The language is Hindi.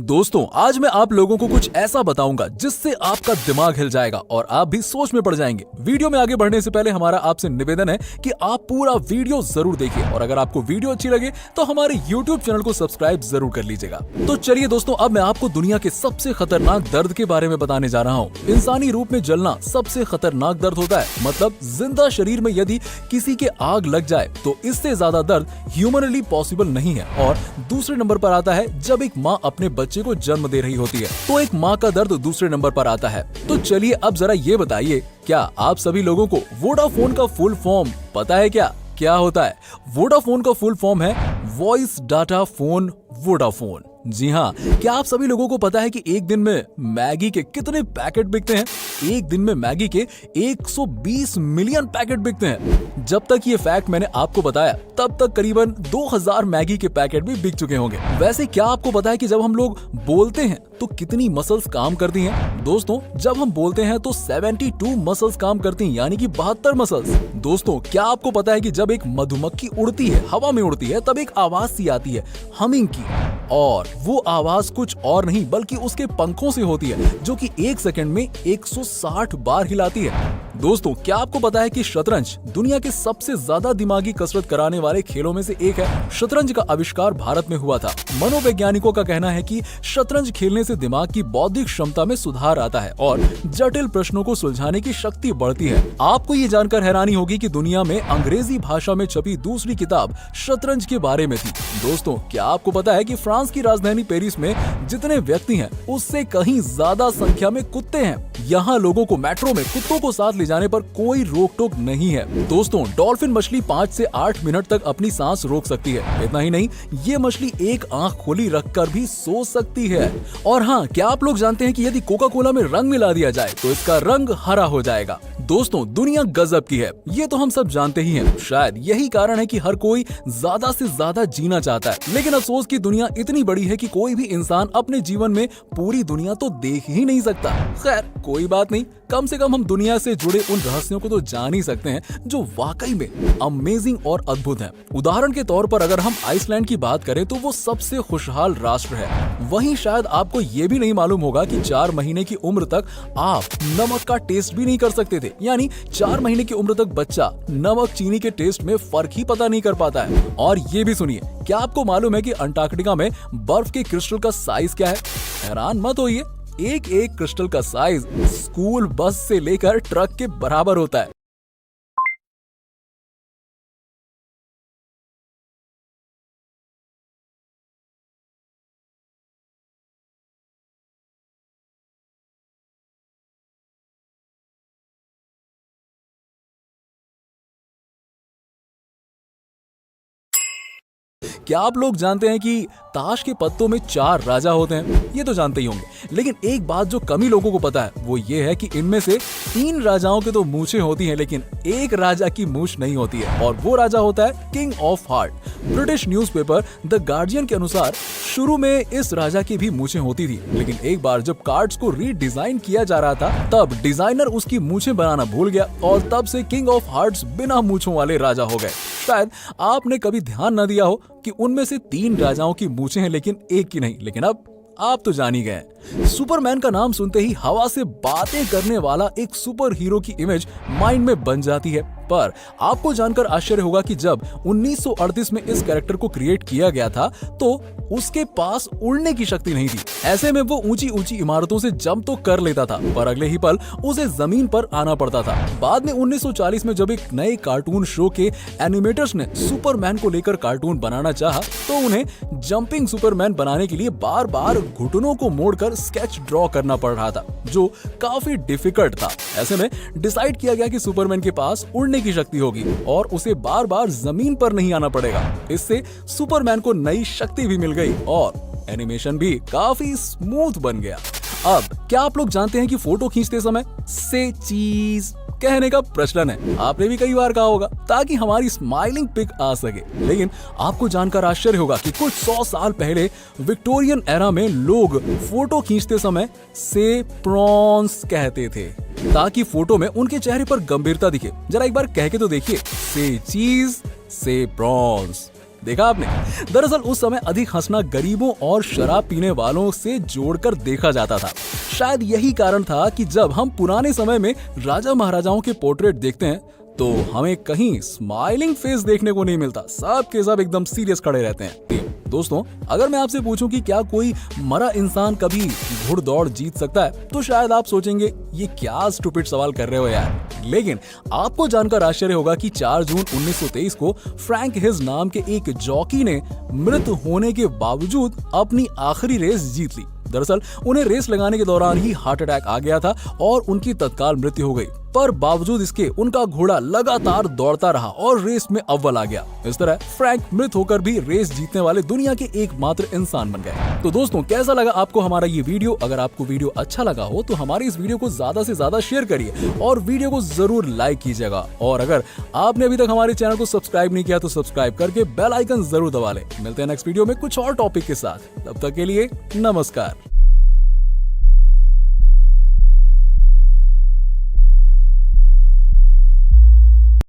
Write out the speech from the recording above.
दोस्तों आज मैं आप लोगों को कुछ ऐसा बताऊंगा जिससे आपका दिमाग हिल जाएगा और आप भी सोच में पड़ जाएंगे। वीडियो में आगे बढ़ने से पहले हमारा आपसे निवेदन है कि आप पूरा वीडियो जरूर देखिए और अगर आपको वीडियो अच्छी लगे तो हमारे YouTube चैनल को सब्सक्राइब जरूर कर लीजिएगा। तो चलिए दोस्तों, अब मैं आपको दुनिया के सबसे खतरनाक दर्द के बारे में बताने जा रहा हूँ। इंसानी रूप में जलना सबसे खतरनाक दर्द होता है। मतलब जिंदा शरीर में यदि किसी के आग लग जाए तो इससे ज्यादा दर्द ह्यूमनली पॉसिबल नहीं है। और दूसरे नंबर पर आता है जब एक माँ अपने बच्चे को जन्म दे रही होती है, तो एक माँ का दर्द दूसरे नंबर पर आता है। तो चलिए अब जरा ये बताइए, क्या आप सभी लोगों को वोडाफोन का फुल फॉर्म पता है? क्या होता है? वोडाफोन का फुल फॉर्म है वॉइस डाटा फोन वोडाफोन। जी हाँ, क्या आप सभी लोगों को पता है कि एक दिन में मैगी के कितने पैकेट बिकते हैं? एक दिन में मैगी के 120 मिलियन पैकेट बिकते हैं। जब तक ये फैक्ट मैंने आपको बताया तब तक करीबन 2000 मैगी के पैकेट भी बिक चुके होंगे। वैसे क्या आपको पता है कि जब हम लोग बोलते हैं तो कितनी मसल्स काम करती हैं? दोस्तों, जब हम बोलते हैं तो 72 मसल्स काम करती हैं, यानी कि 72 मसल्स। दोस्तों, क्या आपको पता है कि जब एक मधुमक्खी उड़ती है, हवा में उड़ती है, तब एक आवाज सी आती है हमिंग की, और वो आवाज कुछ और नहीं बल्कि उसके पंखों से होती है, जो कि एक सेकंड में 160 बार हिलाती है। दोस्तों, क्या आपको पता है कि शतरंज दुनिया के सबसे ज्यादा दिमागी कसरत कराने वाले खेलों में से एक है? शतरंज का आविष्कार भारत में हुआ था। मनोवैज्ञानिकों का कहना है कि शतरंज खेलने से दिमाग की बौद्धिक क्षमता में सुधार आता है और जटिल प्रश्नों को सुलझाने की शक्ति बढ़ती है। आपको ये जानकर हैरानी होगी कि दुनिया में अंग्रेजी भाषा में छपी दूसरी किताब शतरंज के बारे में थी। दोस्तों, क्या आपको पता है कि फ्रांस की राजधानी पेरिस में जितने व्यक्ति हैं उससे कहीं ज्यादा संख्या में कुत्ते हैं। यहाँ लोगों को मेट्रो में कुत्तों को साथ ले जाने पर कोई रोक टोक नहीं है। दोस्तों, डॉल्फिन मछली 5 से 8 मिनट तक अपनी सांस रोक सकती है। इतना ही नहीं, ये मछली एक आंख खोली रखकर भी सो सकती है। और हाँ, क्या आप लोग जानते हैं कि यदि कोका कोला में रंग मिला दिया जाए तो इसका रंग हरा हो जाएगा? दोस्तों, दुनिया गजब की है, ये तो हम सब जानते ही हैं। शायद यही कारण है कि हर कोई ज्यादा से ज्यादा जीना चाहता है, लेकिन अफसोस की दुनिया इतनी बड़ी है कि कोई भी इंसान अपने जीवन में पूरी दुनिया तो देख ही नहीं सकता। खैर, कोई बात नहीं, कम से कम हम दुनिया से जुड़े उन रहस्यों को तो जान ही सकते हैं जो वाकई में अमेजिंग और अद्भुत हैं। उदाहरण के तौर पर अगर हम आइसलैंड की बात करें तो वो सबसे खुशहाल राष्ट्र है। वहीं शायद आपको ये भी नहीं मालूम होगा कि 4 महीने की उम्र तक आप नमक का टेस्ट भी नहीं कर सकते थे। यानी 4 महीने की उम्र तक बच्चा नमक चीनी के टेस्ट में फर्क ही पता नहीं कर पाता है। और ये भी सुनिए, क्या आपको मालूम है कि अंटार्कटिका में बर्फ के क्रिस्टल का साइज क्या है? हैरान मत होइए, एक क्रिस्टल का साइज स्कूल बस से लेकर ट्रक के बराबर होता है। क्या आप लोग जानते हैं कि ताश के पत्तों में 4 राजा होते हैं? ये तो जानते ही होंगे, लेकिन एक बात जो कम ही लोगों को पता है वो ये है कि इनमें से 3 राजाओं के तो मूछें होती हैं, लेकिन एक राजा की मूछ नहीं होती है, और वो राजा होता है king of heart. British newspaper the guardian के अनुसार शुरू में इस राजा की भी मूछें होती थी, लेकिन एक बार जब कार्ड्स को रीडिजाइन किया जा रहा था तब डिजाइनर उसकी मूछें बनाना भूल गया और तब से किंग ऑफ हार्ट्स बिना मूछों वाले राजा हो गए। शायद आपने कभी ध्यान न दिया हो कि उनमें से 3 राजाओं की मूछें हैं लेकिन एक की नहीं, लेकिन अब आप तो जान ही गए। सुपरमैन का नाम सुनते ही हवा से बातें करने वाला एक सुपर हीरो की इमेज माइंड में बन जाती है। पर आपको जानकर आश्चर्य होगा कि जब 1938 में इस कैरेक्टर को क्रिएट किया गया था तो उसके पास उड़ने की शक्ति नहीं थी। ऐसे में वो ऊंची ऊंची इमारतों से जंप तो कर लेता था, पर अगले ही पल उसे जमीन पर आना पड़ता था। बाद में 1940 में जब एक नए कार्टून शो के एनिमेटर्स ने सुपरमैन को लेकर कार्टून बनाना चाहा तो उन्हें जंपिंग सुपरमैन बनाने के लिए बार बार घुटनों को मोड़कर स्केच ड्रॉ करना पड़ रहा था, जो काफी डिफिकल्ट था। ऐसे में डिसाइड किया गया कि सुपरमैन के पास उड़ने की शक्ति होगी और उसे बार बार जमीन पर नहीं आना पड़ेगा। इससे सुपरमैन को नई शक्ति भी मिल गई और एनिमेशन भी काफी स्मूथ बन गया। अब क्या आप लोग जानते हैं कि फोटो खींचते समय से चीज कहने का प्रचलन है? आपने भी कई बार कहा होगा ताकि हमारी स्माइलिंग पिक आ सके। लेकिन आपको जानकर आश्चर्य होगा कि कुछ 100 साल पहले विक्टोरियन एरा में लोग फोटो खींचते समय से प्रॉन्स कहते थे ताकि फोटो में उनके चेहरे पर गंभीरता दिखे। जरा एक बार कह के तो देखिए, से चीज से प्रॉन्स। देखा आपने? दरअसल उस समय अधिक हंसना गरीबों और शराब पीने वालों से जोड़कर देखा जाता था। शायद यही कारण था कि जब हम पुराने समय में राजा महाराजाओं के पोर्ट्रेट देखते हैं तो हमें कहीं स्माइलिंग फेस देखने को नहीं मिलता। सब के सब एकदम सीरियस खड़े रहते हैं। दोस्तों, अगर मैं आपसे पूछूं कि क्या कोई मरा इंसान कभी घुड़दौड़ जीत सकता है, तो शायद आप सोचेंगे ये क्या स्टूपिड सवाल कर रहे हो यार। लेकिन आपको जानकर आश्चर्य होगा कि 4 जून 1923 को फ्रैंक हिज नाम के एक जॉकी ने मृत होने के बावजूद अपनी आखिरी रेस जीत ली। दरअसल उन्हें रेस लगाने के दौरान ही हार्ट अटैक आ गया था और उनकी तत्काल मृत्यु हो गई, पर बावजूद इसके उनका घोड़ा लगातार दौड़ता रहा और रेस में अव्वल आ गया। इस तरह फ्रैंक मृत होकर भी रेस जीतने वाले दुनिया के एकमात्र इंसान बन गए। तो दोस्तों, कैसा लगा आपको हमारा ये वीडियो? अगर आपको वीडियो अच्छा लगा हो तो हमारी इस वीडियो को ज्यादा से ज्यादा शेयर करिए और वीडियो को जरूर लाइक कीजिएगा। और अगर आपने अभी तक हमारे चैनल को सब्सक्राइब नहीं किया तो सब्सक्राइब करके बेल आइकन जरूर दबा लें। मिलते हैं नेक्स्ट वीडियो में कुछ और टॉपिक के साथ। तब तक के लिए नमस्कार।